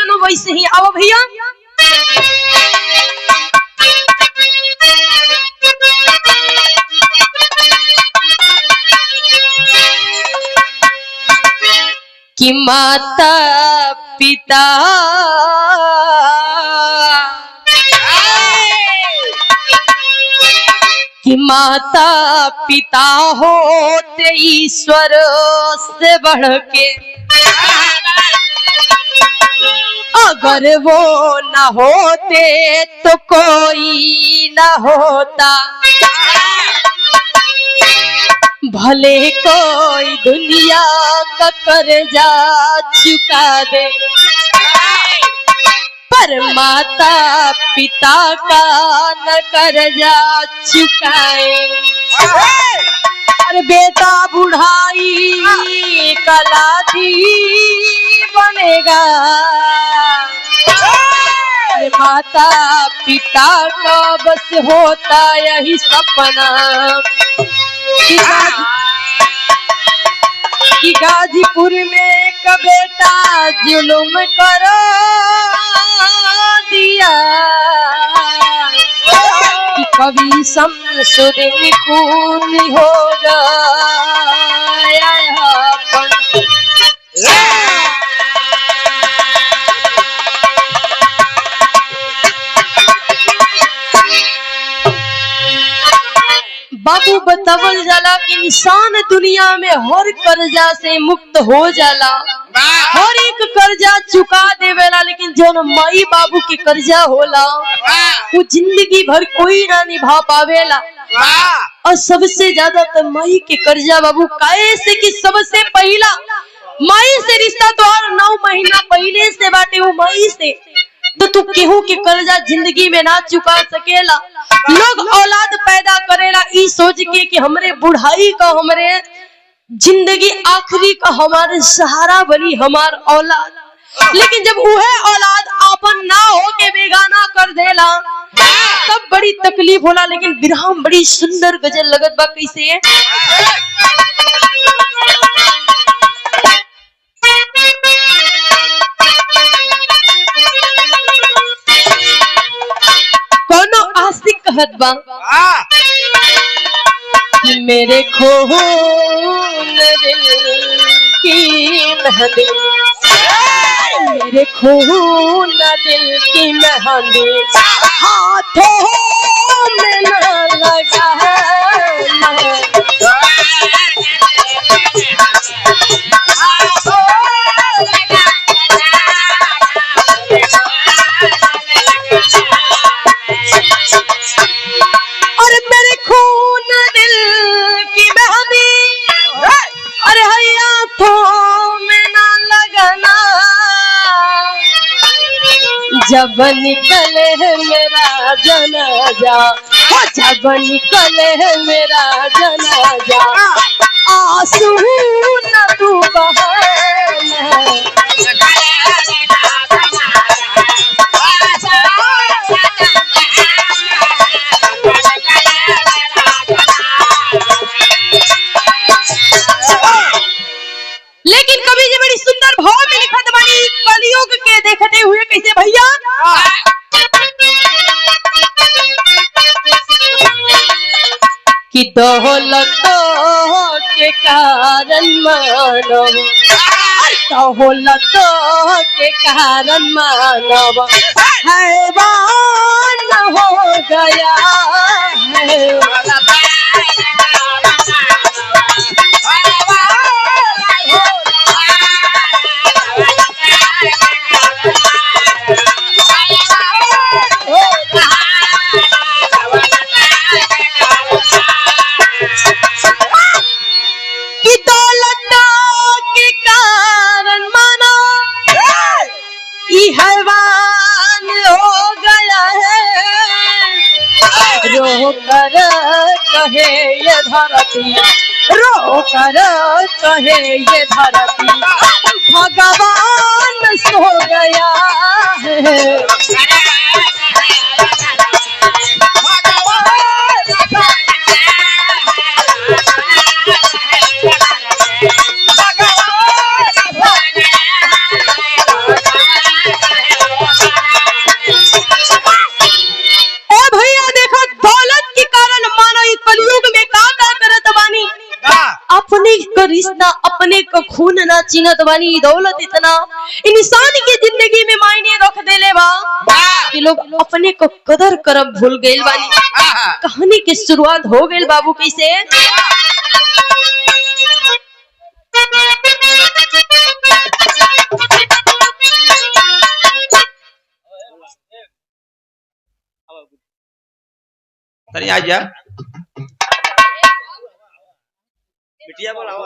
लगन वैसे ही। आओ भैया कि माता पिता कि माता पिता होते ईश्वर से बढ़ के, अगर वो न होते तो कोई न होता। भले कोई दुनिया का कर्जा चुका दे, पर माता पिता का न कर्जा चुकाए। अरे बेटा बुढ़ाई का लाठी बनेगा, माता पिता का बस होता यही सपना कि गाजीपुर में एक बेटा जुल्म कर दिया, कि कभी शमसुद्दीन खून होगा। बाबू बतावल जाला कि इंसान दुनिया में हर कर्जा से मुक्त हो जाला, हर एक कर्जा चुका देवेला, लेकिन जो माई बाबू के कर्जा होला वो जिंदगी भर कोई ना निभा पावेला। और सबसे ज्यादा तो माई के कर्जा बाबू काहे से कि सबसे पहला माई से रिश्ता तो और 9 महीना पहले से बाटे वो माई से, तो तू केहू के कर्जा जिंदगी में ना चुका सकेला। लोग औलाद पैदा करेला ई सोच के कि हमरे बुढ़ाई का, हमरे जिंदगी आखिरी का हमारे सहारा बनी हमार औलाद, लेकिन जब वह औलाद आपन ना हो के बेगाना कर देला तब बड़ी तकलीफ होला। लेकिन बिरहम बड़ी सुंदर गजल लगत बा, कैसे कोनो आशिक कहत बा कि मेरे खून दिल की मेहंदी, मेरे खून दिल की मेहंदी हाथों में न लगा है। और मेरे खून दिल की मेहंदी अरे हाथों में ना लगना, जब निकले है मेरा जनाजा, जब निकले है मेरा जनाजा, आंसू न तू बहाना। लेकिन कवि जी बड़ी सुंदर भाव में लिखत बानी कलयुग के देखते हुए, कैसे भैया कि दौलतों के कारण मानव, दौलतों के कारण मानव हैवान हो गया है। कि दौलतों के कारण माना हैवान हो गया है। रो कर कहे ये धरती, रो कर कहे ये धरती, भगवान सो गया है। चिन्हत बानी, दौलत इतना इंसान की जिंदगी में मायने रख देले बा कि लोग अपने को कदर करब भूल गइल बानी। कहानी की शुरुआत हो गइल बाबू कैसे। आजा बिटिया बोलाओ।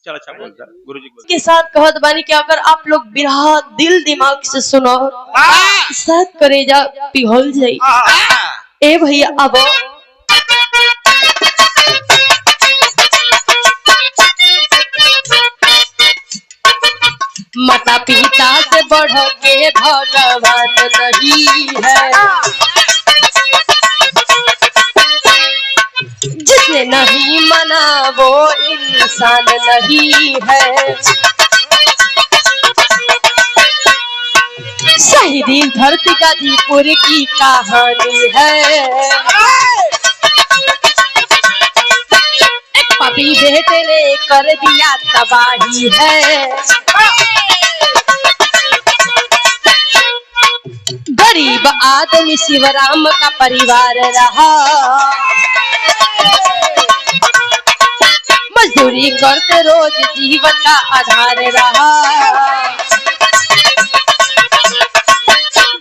चल अच्छा बोलता गुरुजी के साथ कहत बानी कि अगर आप लोग बिरहा दिल दिमाग से सुनो शायद करेजा पिघल जाई। ए भैया अब माता पिता से बढ़ के भगवान नहीं है, जिसने नहीं माना वो इंसान नहीं है। शहीदी धरती गाजीपुर की कहानी है। एक पापी बेटे ने कर दिया तबाही है। गरीब आदमी शिवराम का परिवार रहा, मजदूरी करते रोज जीवन का आधार रहा।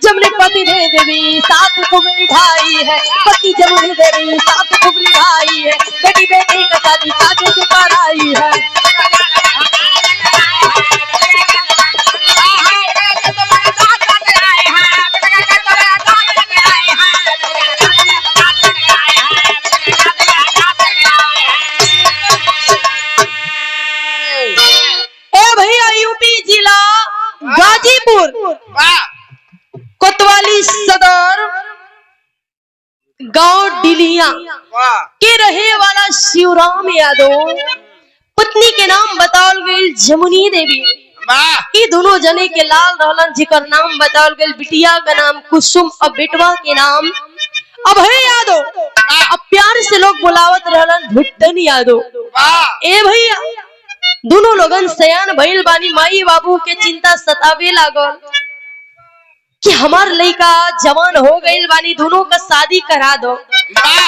जमुनी पति देवी साथ खूब निभाई है, पति जमुनी देवी साथ खूब निभाई है। बेटी बेटी का शादी साथ से कराई है। गाजीपुर कोतवाली सदर गांव डिलिया के रहे वाला शिवराम यादव, पत्नी के नाम बताओल गई जमुनी देवी। ये दोनों जने के लाल रहलन जिकर नाम बताओल गई, बिटिया का नाम कुसुम और बेटवा के नाम अभय यादव। अब प्यार से लोग बुलावत रहलन भुट्टन यादव। ए भैया दोनों लोगन सयान भइल बानी, माई बाबू के चिंता सतावे लागल कि हमार लड़का जवान हो गइल बानी, दोनों का शादी करा दो।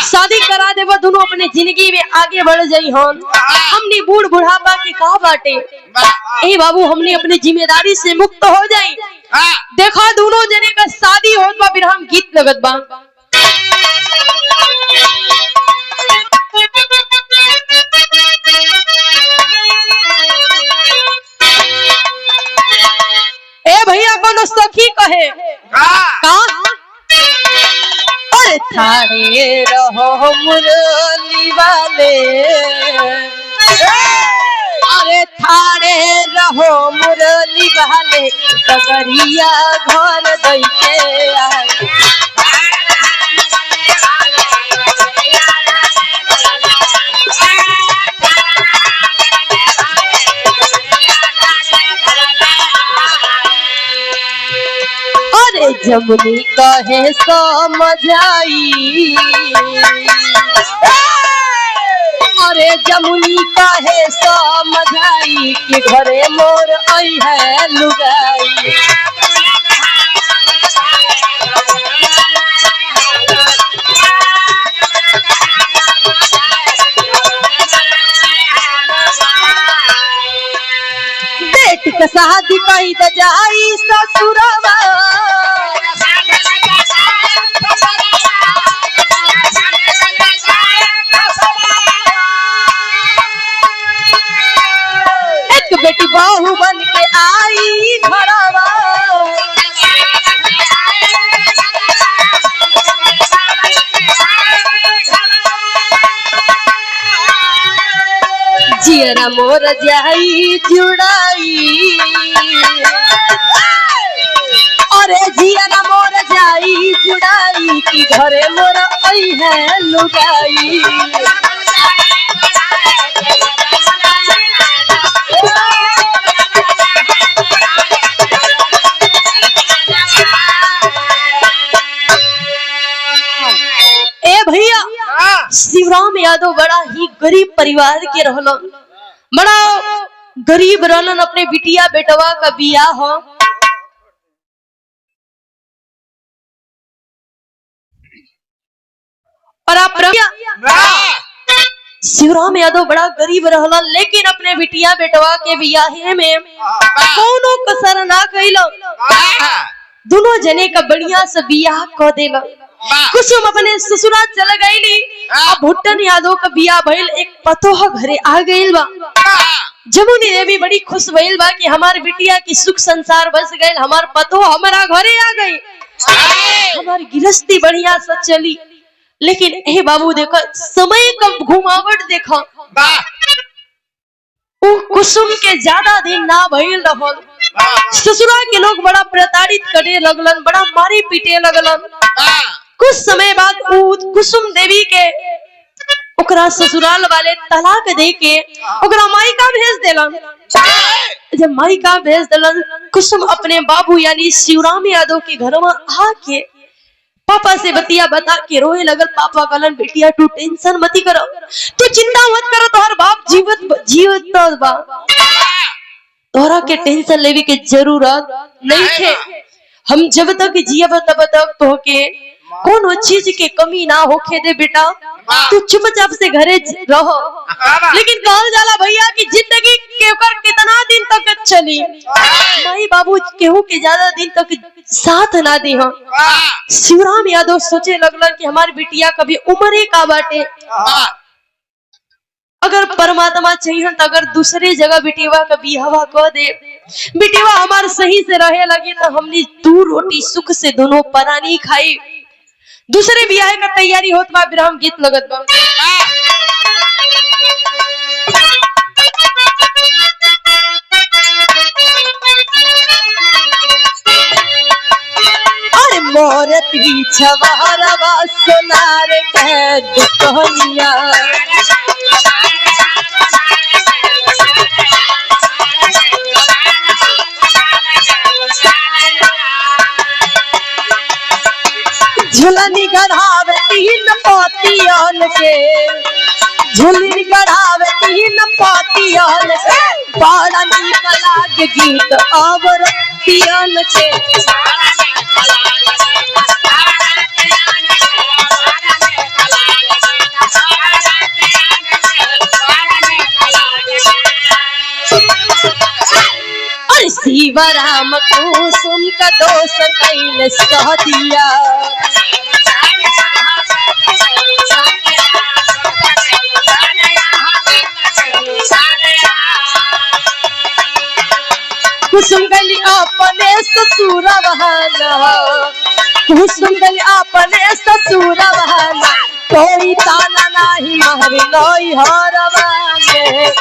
शादी करा देबा दोनों अपने जिंदगी में आगे बढ़ जाई हन। हमने बूढ़ बुढ़ापा के का बाटे, ए बाबू हमने अपनी जिम्मेदारी से मुक्त हो जाई। देखा दोनों जने का शादी होत बा, फिर हम गीत लगत बा। ए भैया कोनो सखी कहे का अरे थारे रहो मुरली वाले, अरे थारे रहो मुरली वाले, सगरिया घर दैके आए। जमुनी कहे समझाई, अरे जमुनी कहे समझाई कि घरे मोर आई है लुगाई। बेटी का शादी कही त जाई ससुरवा, बेटी बहू बन के आई घरवा। जियरा मोर जाई जुड़ाई, अरे जियरा मोर जाई जुड़ाई कि घरे मोर आई है लुगाई। शिवराम यादव बड़ा ही गरीब परिवार के रहलन, बड़ा गरीब रहलन, अपने बिटिया बेटवा का बियाह हो। और आप शिवराम यादव बड़ा गरीब रहलन, लेकिन अपने बिटिया बेटवा के बियाहे में कोनो कसर ना कइलो। दोनों जने का बढ़िया से बियाह कर देला। कुसुम अपने ससुराल चल गईली। अब भुट्टन यादव का बियाह भइल, एक पतोह घरे आ गइल बा। जमुनी देवी बड़ी खुश भइल बा कि हमार बिटिया की सुख संसार बस गइल, हमार पतोह हमारा घरे आ गई, हमार गृहस्थी बढ़िया से चली। लेकिन ए बाबू देखो समय का घुमावट देखो, कुसुम के ज्यादा दिन ना भइल रहल। ससुरा के लोग बड़ा प्रताड़ित करे लगलन, बड़ा मारी पीटे लगलन। कुछ समय बाद कुसुम देवी के ओकरा ससुराल वाले तलाक दे के ओकरा मायका भेज देलन। जब मायका भेज देलन, कुसुम अपने बाबू यानी शिवराम यादव के घर में आके पापा से बतिया बता के रोए लगल। पापा कहलन बेटिया तू टेंशन मत करो, तू चिंता मत करो, तोहर बाप जीवित बा, तोहरा के टेंशन लेवे के जरूरत नहीं थे। हम जब तक जियब तब तक तो के कोनो चीज के कमी ना होखे दे बेटा, तू चुपचाप से घरे रहो। लेकिन कहल जाला भैया कि जिंदगी केकर कितना दिन तक चली, माई बाबू केहू के ज्यादा दिन तक साथ ना दी। शिवराम यादव सोचे लगलन कि हमारी बिटिया कभी उम्र का बाटे, अगर परमात्मा चाहिए तो अगर दूसरे जगह बिटिया का बिहावा कर दे, बिटिया हमारे सही से रहे लगे तो हमने दू रोटी सुख से दोनों परानी खाई। दूसरे बियाह का तैयारी होत बा, विराम गीत लगत बा। अरे मोर पीछवारवा सोनार के दुकनिया, झुलनी गढ़ावे तीन पातियन के, झुलनी गढ़ावे तीन पातियन के, बड़ा नीक लागे गीत औरतियन के। अरे शिवराम कुसुम का दोष कैल सह दिया, कुसुम गली अपने ससुर बहाना, कुसुम गली अपने ससुर बहाना, कोई ताना नहीं महरी लोई हरवा में।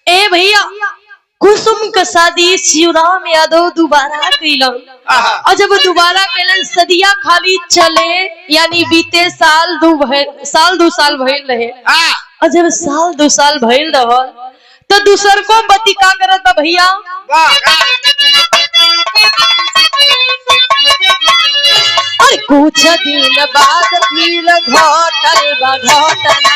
ए भैया कुसुम का शादी शिवराम यादव दोबारा कैलन, और जब दोबारा कैलन सदिया खाली चले यानी बीते साल दो साल भइल रहे। और जब साल 2 साल भइल रहल तो दूसर को बती का करत बा भैया, और कुछ दिन बाद फिर घटल बा घटना,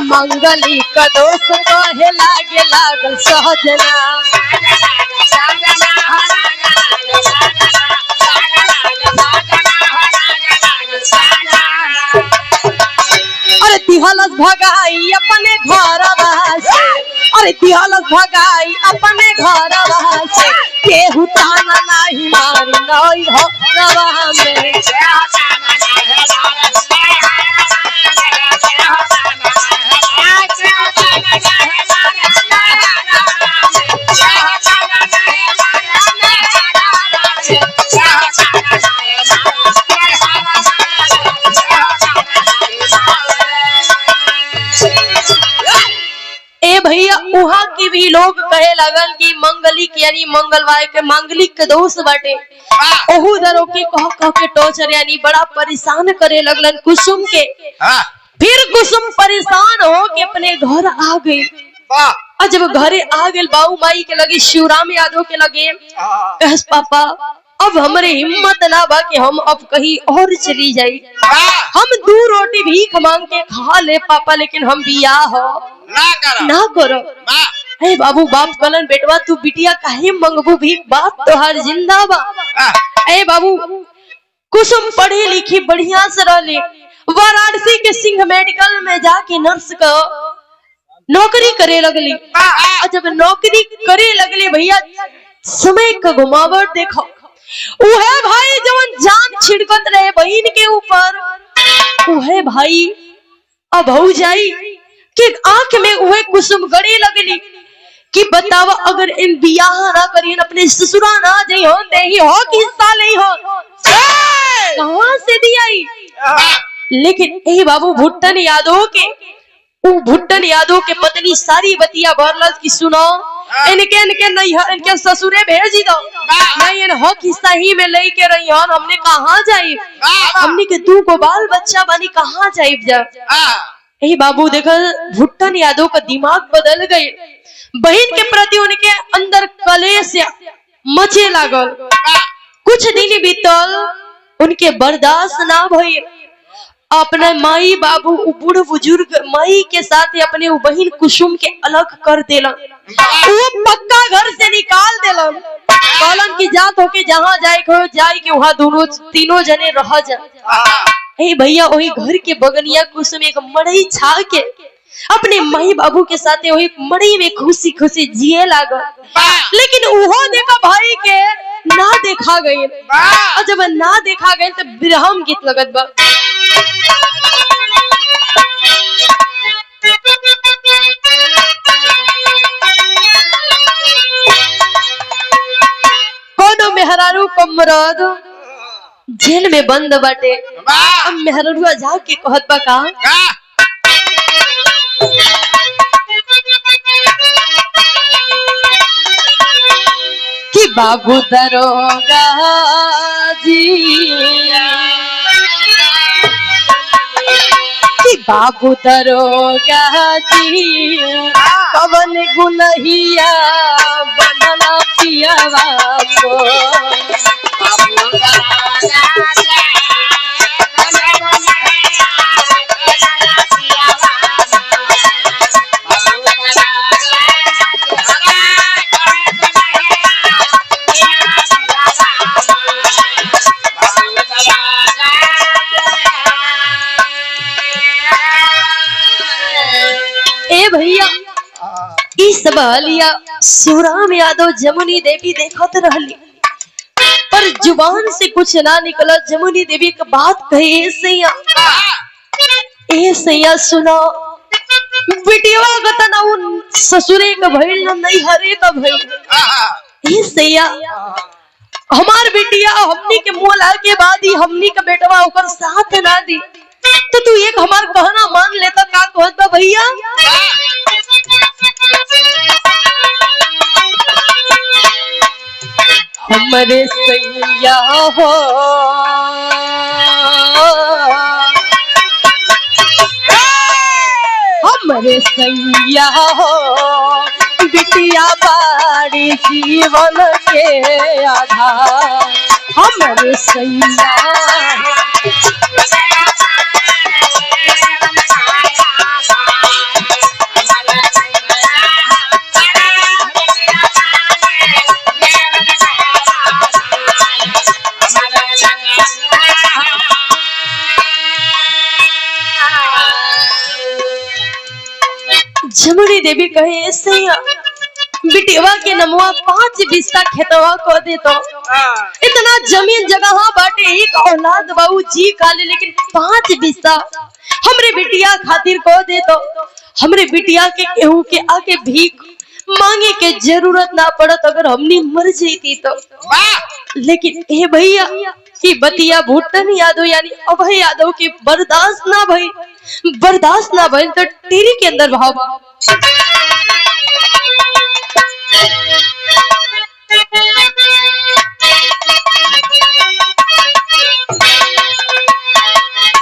मंगली का दोष कहे लागे लागल सहजना, अरे तिहलस भगाई अपने घर से, अरे तिहलस भगाई अपने घर से, केहू ताना नहीं मारी नई हो रवा में। भैया वहाँ की भी लोग कहे लगन कि मंगलिक यानी मंगलवार के मांगलिक के दोष बाटे, ओहू दरों के कह के टॉर्चर यानी बड़ा परेशान करे लगलन कुसुम के। फिर कुसुम परेशान हो के अपने घर आ गई। और जब घरे आ गए बाऊ माई के लगे, शिवराम यादव के लगे, कहस पापा अब हमारे हिम्मत ना बा कि हम अब कहीं और चली जाई। हम 2 रोटी भीख मांग के खा ले पापा, लेकिन हम बियाह हो ना करो। हे बाबू बाप कलन बेटवा तू बिटिया काहे मंगबू भीख, बाप तो हर जिंदा बा। ए बाबू कुसुम पढ़ी लिखी बढ़िया से रहली, वाराणसी के सिंह मेडिकल में जाके नर्स का नौकरी करे लगली। और जब नौकरी करे लगली भैया, समय का घुमावट देखो, उहे भाई जवन जान छिड़कत रहे बहन के ऊपर, उहे भाई अब हो जाई कि आंख में उहे कुसुम गड़े लगली कि बतावा अगर इन बियाह ना करिए अपने ससुरा ना जाई हो देही हो कि हिस्सा नहीं हो, कहां से दियाई। लेकिन ए बाबू भुट्टन यादव के, भुट्टन यादव के पत्नी सारी बतिया भरलस कि सुनो इनके नहीं इनके ससुरे भेज दो, नहीं इन हक हिस्सा ही में ले के रही हन, हमने कहाँ जाई, हमने के 2 को बाल बच्चा बनी कहाँ जाई जा। ए बाबू देखा भुट्टन यादव का दिमाग बदल गए, बहन के प्रति उनके अंदर कलेश मचे लागल। कुछ दिन बीतल, उनके बर्दाश्त ना भइल, अपने माई बाबू बूढ़ बुजुर्ग माई के साथ अपने बहन कुसुम के अलग कर देलन, वो पक्का घर से निकाल देलन, कहलन की जात होके जहाँ जाए हो जाए के वहाँ दोनों तीनों जने रह जा। हे भैया वही घर के बगनिया कुसुम एक मड़ई छा के अपने माई बाबू के साथ वही मड़ई में खुशी खुशी जिए लागल। लेकिन वो देखा भाई के ना देखा गए, और जब ना देखा गए तो विरहम गीत लगत बा। कोनो मेहरारू कमरद जेल में बंद बाटे, अब मेहरारू जाके कहत बा का कि बाबू दरोगा जी, कि बाबू दरोगा जी कवन गुनहिया बनला पियावा को, बाबू भैया इस बहलिया शिवराम यादव जमुनी देवी देखत रहली, पर जुबान से कुछ ना निकला। जमुनी देवी की बात कही ए सैया सुनो बिटिया गतना उन ससुरे का भइल ना नहीं हरे का भइल। ए सैया हमार बिटिया हमनी के मोला के बाद ही हमनी का बेटवा ओकर साथ ना दी, तो तू एक हमार कहना मान लेता का कहत बा भैया। हमरे सैया हो हमरे सैया हो बिटिया बाड़ी जीवन के आधार, हमरे सैया जमुनी देवी कहे सैया बिटिया के नमुआ 5 बिस्सा खेतवा को दे तो, इतना जमीन जगह बाटे एक औलाद बाबू जी खाली, लेकिन 5 बिस्सा हमरे बिटिया खातिर को दे तो, हमरे बिटिया के केहू के आके भीख मांगे के जरूरत ना पड़त अगर हमनी मर जाती तो। लेकिन ए भैया की बतिया भुट्टन यादव यानी अभय यादव के बर्दाश्त ना भइल तो टेरी के अंदर भाव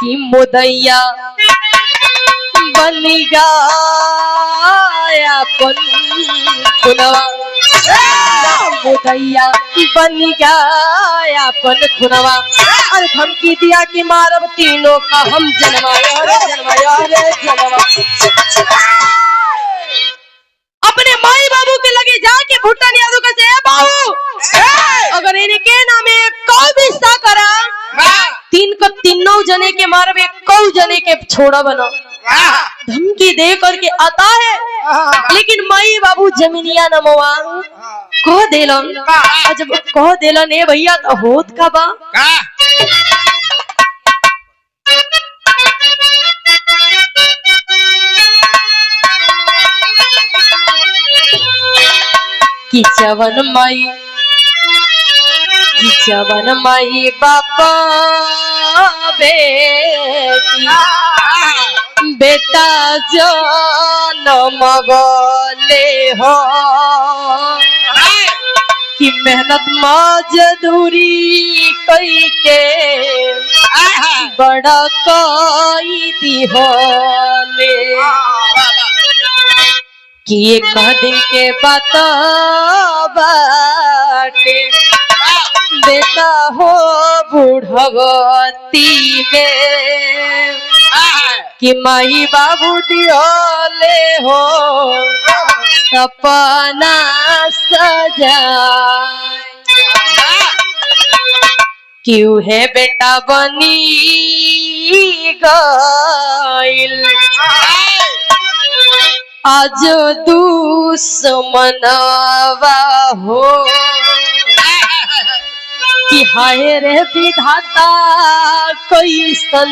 कि मुदैया बन गया अपन खुनवा मुदैया बन गया अपन खुनवा। अरे धमकी दिया कि मारब तीनों का हम जनवा रे जनवा रे जनवा। अपने माई बाबू के लगे जाके भुट्टन यादव कहते हैं बाबू अगर इनके नामे कौ रिश्ता करा तीन को तीनों जने के मारबे कौ जने के छोड़ा बना। धमकी दे करके आता है लेकिन माई बाबू जमीनिया नमवा कह देलन। जब कह देलन ए भैया तो होत का बा कि जवन माई बापा बेटी बेटा जनम गले हो कि मेहनत मजदूरी कई के बड़ा कई दी होले कि एक दिन के बात बाटे बेटा हो बुढ़वती में कि माई बाबू दियोले हो सपना सजाए क्यों है बेटा बनी गइल आज दुश्मनवा हो कि हाय रे विधाता कैसन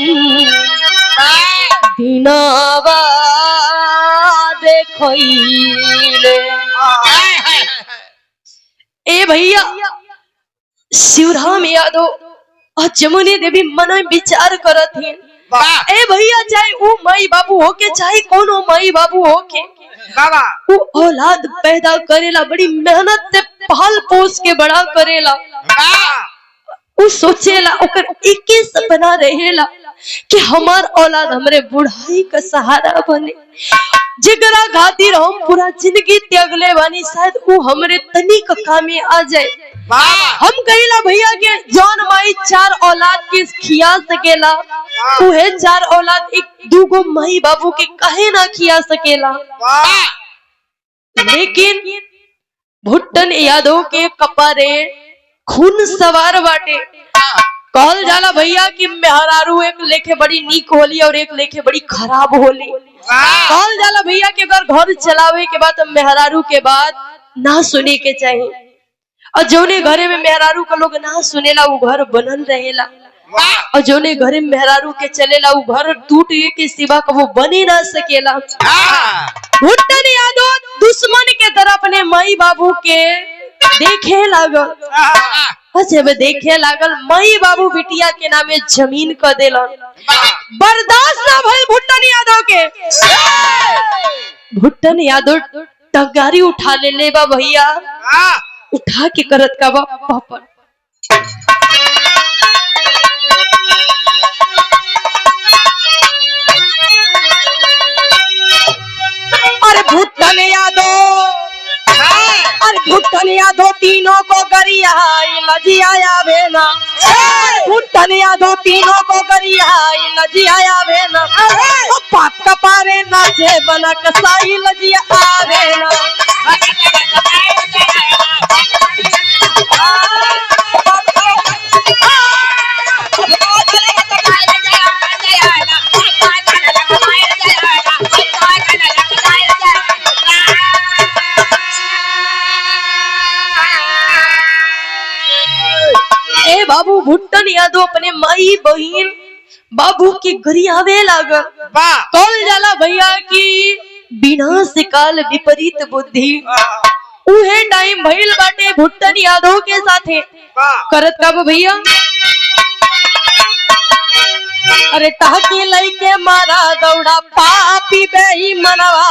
दिनवा देखइले। ए भैया शिवराम यादव और जमुनी देवी मन में विचार करत हैं। ए भैया चाहे वो माई बाबू हो के चाहे कोनो माई बाबू हो के वो औलाद पैदा करेला बड़ी मेहनत से पाल पोस के बड़ा करेला वो सोचेला ओकर एक ही सपना रहेला कि हमार औलाद हमरे बुढ़ाई का सहारा बने जिगरा खातिर हम पूरा जिंदगी त्यागले बानी शायद वो हमरे तनिक कामे आ जाए। हम कहिला भैया के जौन माई 4 औलाद के खिया सकेला उहे 4 औलाद एक दूगो माई बाबू के कहे ना खिया सकेला। लेकिन भुट्टन यादव के कपारे खून सवार बाटे। कहल जाला भैया कि मेहरारू एक लेखे बड़ी नीक होली और एक लेखे बड़ी खराब होली। कहल जाला भैया कि अगर घर चलावे के बाद मेहरारू के बात ना सुने के चाहिए और जोने घरे में मेहरारू का लोग ना सुनेला वो घर बनल रहेला और जोने घरे मेहरारू के चलेला वो घर टूटे के सिवा का वो बने ना सकेला। भुट्टन यादव दुश्मन के तरह अपने माई बाबू के देखे लागल। जब देखे लागल माई बाबू बिटिया के नामे जमीन क देलन। बर्दाश्त ना भइल भुट्टन यादव के। भुट्टन यादव टगारी उठा ले बा भैया उठा के करत का पापा अरे भुट्टन यादव तीनों को गरियाई लजियाया भेना। भुट्टन यादव तीनों को गरियाई लजियाया भेना। पाप कपारे नाचे बना कसाई लजिया भेना। बाबू भुट्टन यादव अपने माई बहन बाबू की गरियावे लागल। कहल जाला भैया कि विनाश काल विपरीत बुद्धि उहे टाइम भइल बाटे भुट्टन यादव के साथे करत का भैया। अरे टाकी लइके मारा दौड़ा पापी बेईमानवा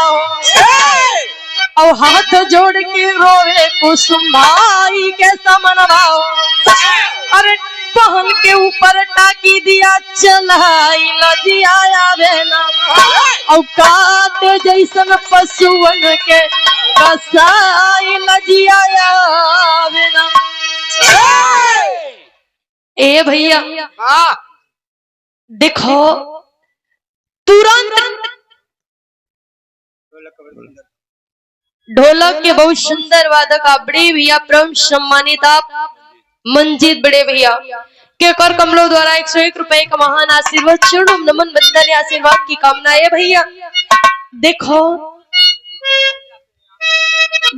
और हाथ जोड़ के रोवे कुसुम भाई के समनवा। अरे बहन के ऊपर टाकी दिया चलाई लजिया आवे ना और काटे जैसन पशुअन के कसाई लजिया आवे ना। ए भैया देखो तुरंत ढोलक के बहुत सुंदर वादक आप बड़े भैया परम सम्मानित आप मंजीत बड़े भैया के कर कमलों द्वारा 101 रुपए का महान आशीर्वाद चरणों नमन बंदन आशीर्वाद की कामना है भैया। देखो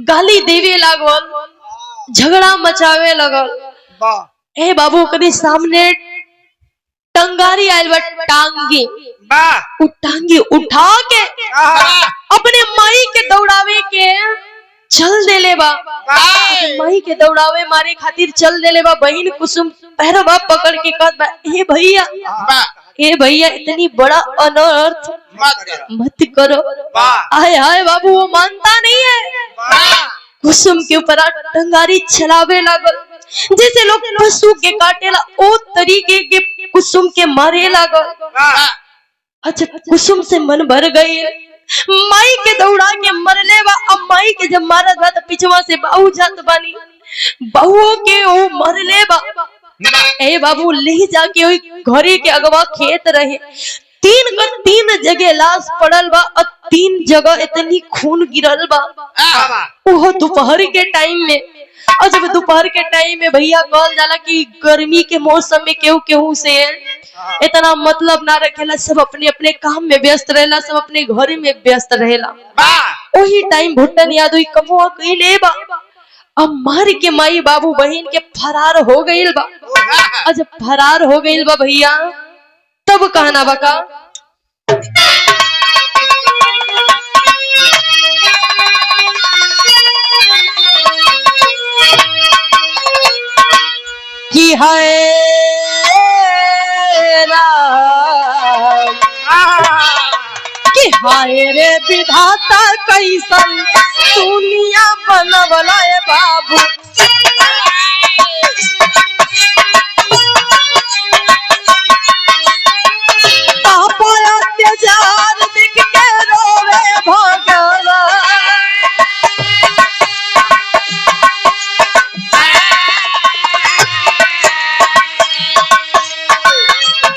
गाली देवे लागल झगड़ा मचावे लगल। ए बाबू कभी सामने टंगारी आयल बा टांगी उ टांगी उठा के अपने माई के दौड़ावे के चल देले बा। माई के दौड़ावे मारे खातिर चल देले बा। बहन कुसुम पैरवा पकड़ के कहत बा ए भैया इतनी बड़ा अनर्थ मत करो। आए हाय बाबू वो मानता नहीं है। कुसुम के ऊपर टंगारी चलावे लागल जैसे लोग पशु के काटेला ओ तरीके के कुसुम के मारे लागल। अच्छा कुसुम से मन भर गई माई के दौड़ा के मरले बा। अब माई के जब मारत बा तो पिछवा से बाहू जात बानी बहुओं के ओ मरले बा। ए बाबू ले जाके ओई घरे के अगवा खेत रहे 3 जगह लाश पड़ल बा और 3 जगह इतनी खून गिरल बा। वो दोपहर के टाइम में और जब दोपहर के टाइम में भैया कहल जाला कि गर्मी के मौसम में केहू से इतना मतलब ना रखेला। सब अपने अपने काम में व्यस्त रहेला सब अपने घर में व्यस्त रहेला। वही टाइम भुट्टन याद हुई कमुआ कइले बा। अब मार के माई बाबू बहन के फरार हो गइल बा। और जब फरार हो गइल बा भैया तब कहना बका कि है कि हाय रे विधाता कैसन दुनिया बनवला है बाबू। पापा अत्याचार देख के रोवे भगवान।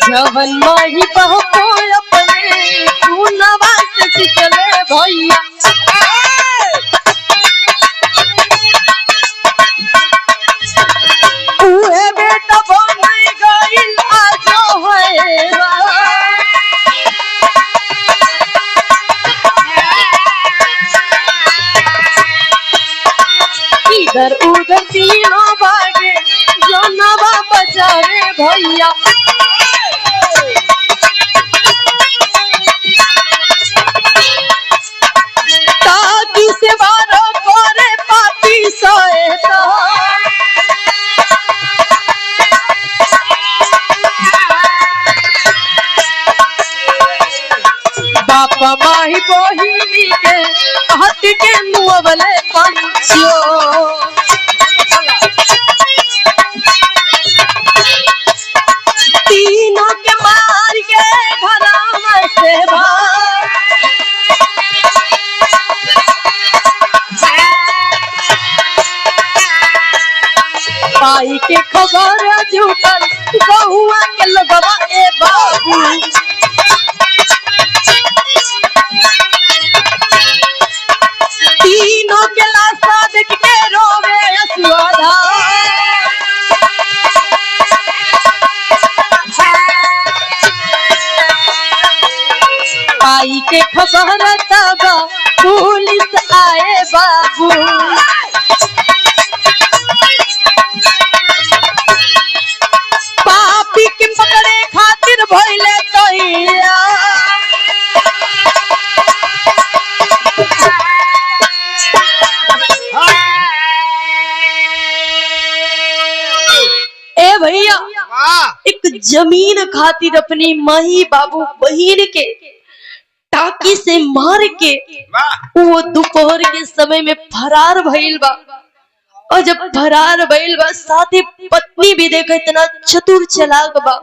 जवन माही बहको अपने खूनवा से सिचले भैया। उहे बेटा बन गइल आजो हैरा। इधर उधर तीनों भागे जनवा बचावे भैया। ताकि से बारो करे पापी सोएता। बापा माही बहिनी के हाथ के मुअवले पंचियो। तीनों के मार के घराना से पाई के खबर जुटल बहुआ के लगवा ए बाबू। तीनों के लाशा देख के रोवे असुआधा। पाई के खबर तब पुलिस आए बाबू। पापी के पकड़े खातिर भइले तैया। ए भैया एक जमीन खातिर अपनी माही बाबू बहिन के टाकी से मार के वो दोपहर के समय में फरार भइल बा। और जब फरार भइल बा साथे पत्नी भी देखे इतना चतुर चालाक बा,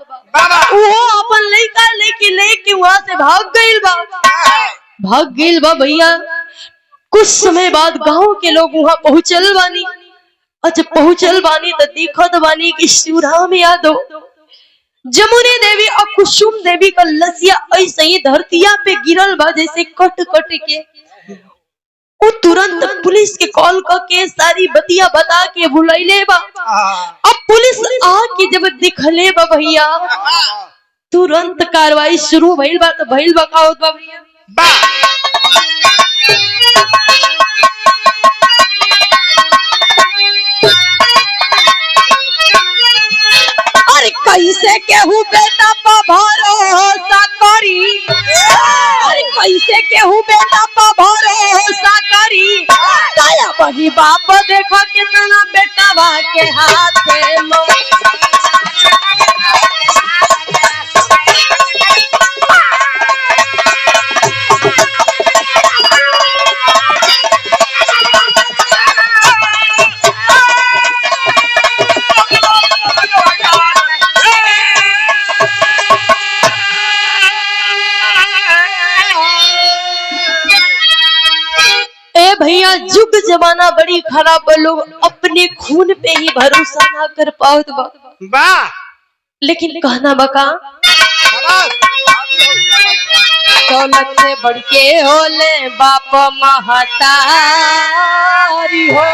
वो अपन लइका लेके वहां से भाग गइल बा भैया। कुछ समय बाद गांव के लोग वहां पहुंचल बानी और जब पहुंचल बानी तो देखत बानी कि शिवराम यादव जमुनी देवी और कुसुम देवी का लसिया ऐसे ही धरतिया पे गिरल बा जैसे कट के। वो तुरंत पुलिस के कॉल करके सारी बतिया बता के बुलैले बा। अब पुलिस आके जब दिखले बा भैया तुरंत कार्रवाई शुरू भइल बा। तो भइल बा का होत बा भैया, अरे कैसे केहू बेटा पर भरोसा करी, अरे कैसे केहू बेटा पर भरोसा करी। दया बही बाप देखो कितना बेटा के हाथ में। भैया जुग जमाना बड़ी खराब, लोग अपने खून पे ही भरोसा ना कर पाओत बा। लेकिन कहना बका दौलत से बढ़ के होले बाप महतारी हो।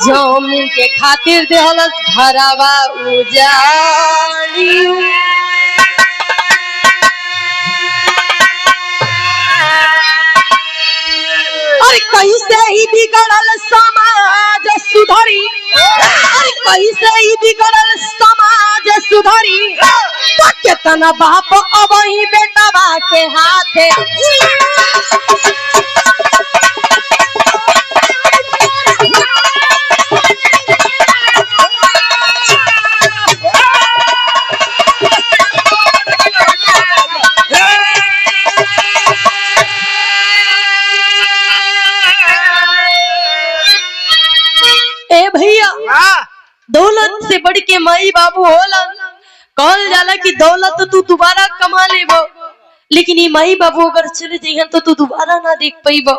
जमीन के खातिर देहलस घरवा उजाड़ी। अरे कैसे ही बिगड़ल समाज सुधरी, अरे कैसे ही बिगड़ल समाज सुधरी। तो कितना बाप अब ही बेटवा के हाथे। दौलत से बढ़ के माई बाबू होला। कहल जाला कि दौलत तू दोबारा कमा लेबो, लेकिन ये माई बाबू अगर चले जाइहन तो तू दोबारा ना देख पाइबो।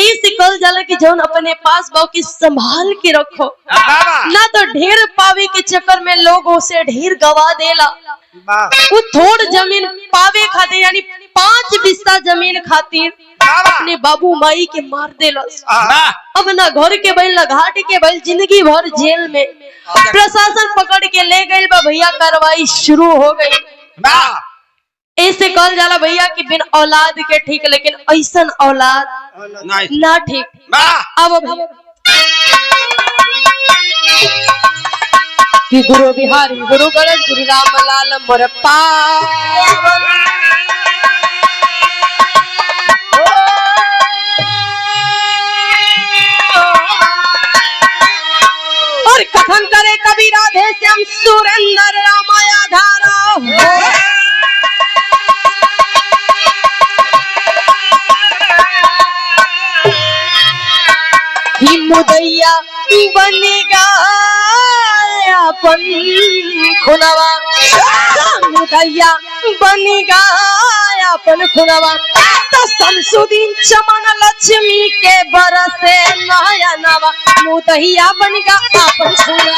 ऐसे कहल जाला कि जौन अपने पास बाव की संभाल के रखो, ना तो ढेर पावे के चक्कर में लोग उसे ढेर गवा देला। वो थोड़ जमीन पावे खातिर यानी 5 बिस्सा जमीन खातिर अपने बाबू माई के मार देलस। अब ना घर के बैल ना घाट के बैल, जिंदगी भर जेल में। प्रशासन पकड़ के ले गए बा भैया, कार्रवाई शुरू हो गई। ऐसे कहल जाला भैया कि बिन औलाद के ठीक, लेकिन ऐसन औलाद ना ठीक। अब भैया कि गुरु बिहारी गुरु गणेश गुरु राम लाल मोर और कथन करे कवि राधे श्याम सुरेंद्र रामाया धारा ही मुदैया बनेगा अपन खुनवा, मुदैया बनेगा अपन खुनवा। तो शमसुद्दीन चमन लक्ष्मी के बरसे नया नवा, मुदैया बनेगा अपन खुनवा।